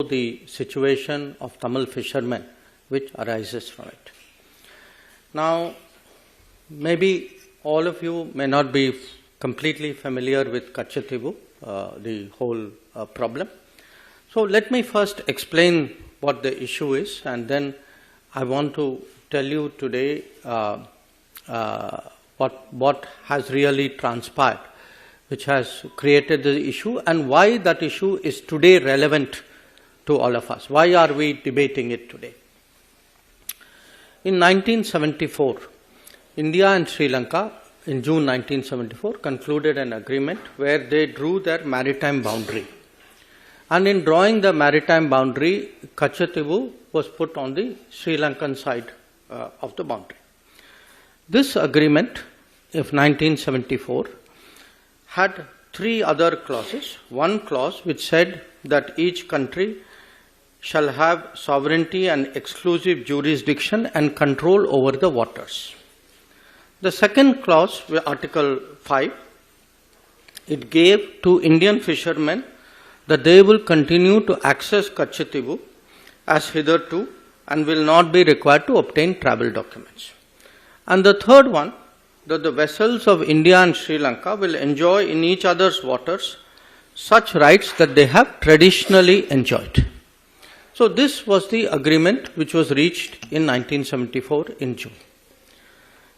the situation of Tamil fishermen which arises from it. Now, maybe all of you may not be completely familiar with Katchatheevu, the whole problem. So let me first explain what the issue is, and then I want to tell you today what has really transpired, which has created the issue, and why that issue is today relevant to all of us. Why are we debating it today? In 1974, India and Sri Lanka, in June 1974, concluded an agreement where they drew their maritime boundary. And in drawing the maritime boundary, Katchatheevu was put on the Sri Lankan side of the boundary. This agreement of 1974 had three other clauses. One clause which said that each country shall have sovereignty and exclusive jurisdiction and control over the waters. The second clause, Article 5, it gave to Indian fishermen that they will continue to access Katchatheevu as hitherto and will not be required to obtain travel documents. And the third one, that the vessels of India and Sri Lanka will enjoy in each other's waters such rights that they have traditionally enjoyed. So this was the agreement which was reached in 1974 in June.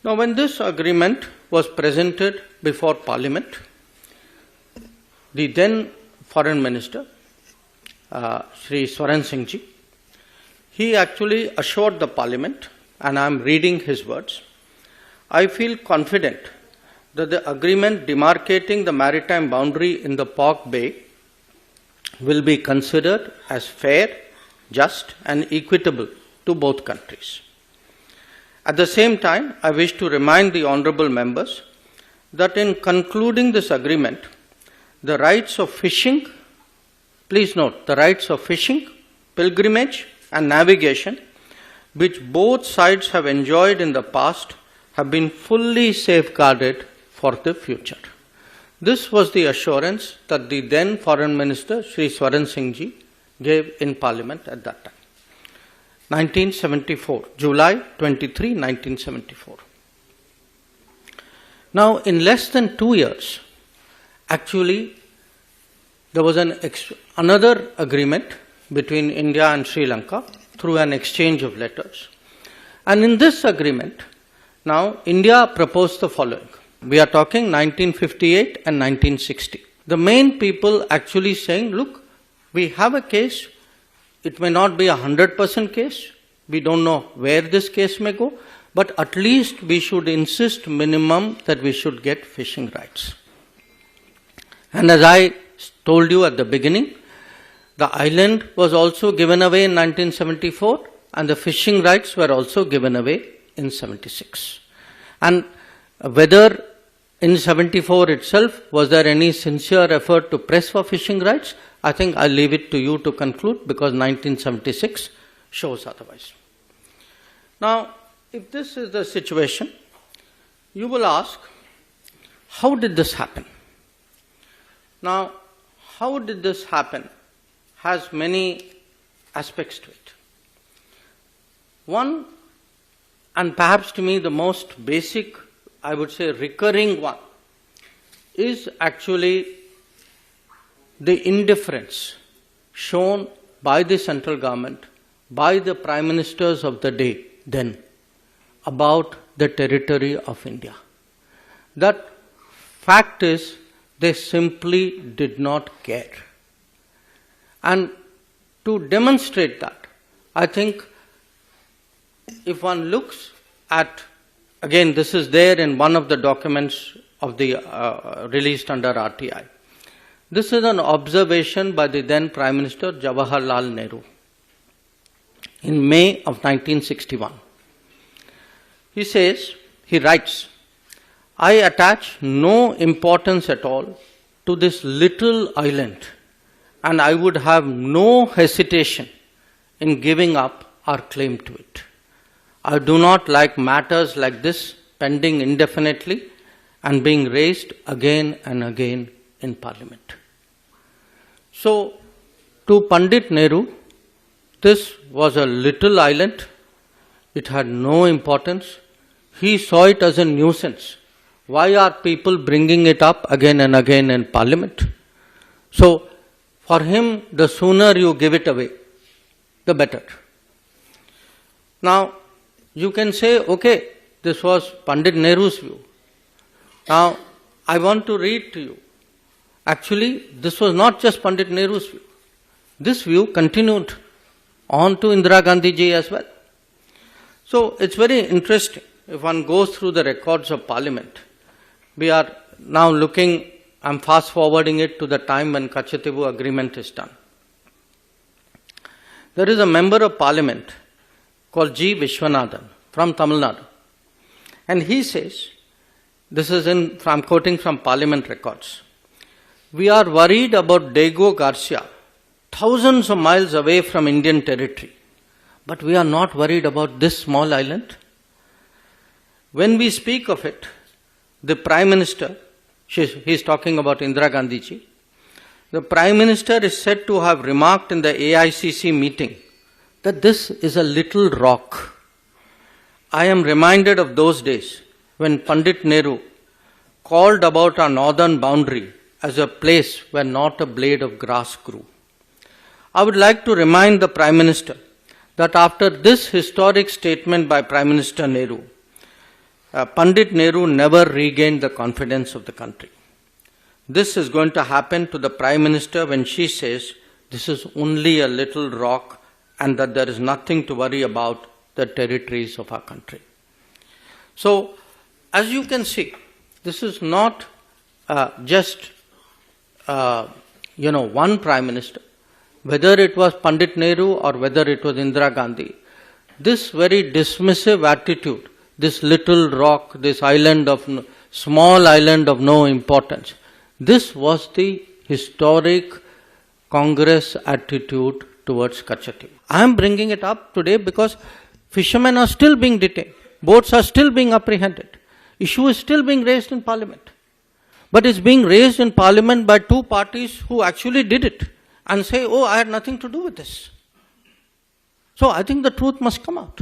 Now when this agreement was presented before Parliament, the then Foreign Minister, Sri Swaran Singh ji, he actually assured the Parliament, and I am reading his words, I feel confident that the agreement demarcating the maritime boundary in the Pork Bay will be considered as fair, just and equitable to both countries. At the same time, I wish to remind the honourable members that in concluding this agreement, the rights of fishing, please note, the rights of fishing, pilgrimage and navigation, which both sides have enjoyed in the past, have been fully safeguarded for the future. This was the assurance that the then Foreign Minister, Sri Swaran Singh ji, gave in Parliament at that time. 1974, July 23, 1974. Now, in less than 2 years, actually, there was another agreement between India and Sri Lanka through an exchange of letters. And in this agreement, now India proposed the following. We are talking 1958 and 1960. The main people actually saying, look, we have a case. It may not be 100% case. We don't know where this case may go. But at least we should insist minimum that we should get fishing rights. And as I told you at the beginning, the island was also given away in 1974 and the fishing rights were also given away in 76. And whether in 74 itself, was there any sincere effort to press for fishing rights? I think I'll leave it to you to conclude because 1976 shows otherwise. Now, if this is the situation, you will ask, how did this happen? Now, how did this happen has many aspects to it. One, and perhaps to me the most basic, I would say recurring one, is actually the indifference shown by the central government, by the prime ministers of the day then, about the territory of India. That fact is, they simply did not care. And to demonstrate that, I think if one looks at, again this is there in one of the documents of the released under RTI. This is an observation by the then Prime Minister Jawaharlal Nehru in May of 1961. He says, he writes, I attach no importance at all to this little island and I would have no hesitation in giving up our claim to it. I do not like matters like this pending indefinitely and being raised again and again in Parliament. So, to Pandit Nehru, This was a little island. It had no importance. He saw it as a nuisance. Why are people bringing it up again and again in Parliament? So, for him, the sooner you give it away, the better. Now, you can say, okay, this was Pandit Nehru's view. Now, I want to read to you. Actually, this was not just Pandit Nehru's view. This view continued on to Indira Gandhi ji as well. So, it's very interesting. If one goes through the records of Parliament, we are now looking, I'm fast forwarding it to the time when Katchatheevu agreement is done. There is a member of Parliament called G. Vishwanathan from Tamil Nadu. And he says, this is I'm quoting from Parliament records. We are worried about Diego Garcia, thousands of miles away from Indian territory. But we are not worried about this small island. When we speak of it, the Prime Minister, he's talking about Indira Gandhi ji, the Prime Minister is said to have remarked in the AICC meeting that this is a little rock. I am reminded of those days when Pandit Nehru called about our northern boundary as a place where not a blade of grass grew. I would like to remind the Prime Minister that after this historic statement by Prime Minister Nehru, Pandit Nehru never regained the confidence of the country. This is going to happen to the Prime Minister when she says this is only a little rock and that there is nothing to worry about the territories of our country. So, as you can see, this is not just one Prime Minister, whether it was Pandit Nehru or whether it was Indira Gandhi. This very dismissive attitude, this little rock, this small island of no importance, this was the historic Congress attitude towards Katchatheevu. I am bringing it up today because fishermen are still being detained. Boats are still being apprehended. Issue is still being raised in Parliament. But it's being raised in Parliament by two parties who actually did it and say, oh, I had nothing to do with this. So I think the truth must come out.